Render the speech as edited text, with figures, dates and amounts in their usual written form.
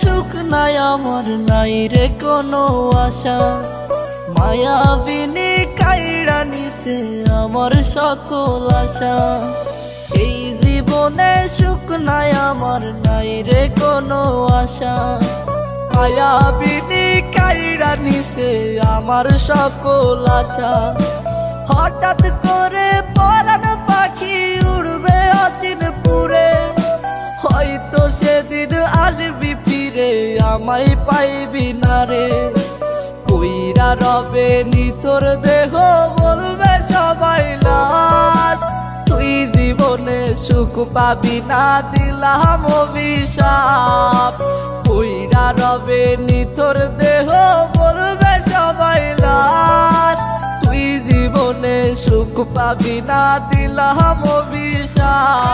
সুখ নাই আমার, নাই রে কোনো আশা। মায়াবিনী কাইড়া নিছে আমার সকল আশা। এই জীবনে সুখ নাই আমার, নাই রে কোনো আশা। মায়াবিনী কাইড়া নিছে আমার সকল আশা। হঠাৎ করে পরাণ পাখি উড়বে অচিন পুরে, হয়তো সেদিন আসবি ফিরে আমায় পাইবি না রে। পইরা রবে নিথর দেহ বলবে সবাই লাশ, তুই জীবনে সুখ পাবি না দিলাম অভিশাপ। পইরা রবে নিথর দেহ বলবে সবাই লাশ, তুই জীবনে সুখ পাবি না দিলাম অভিশাপ।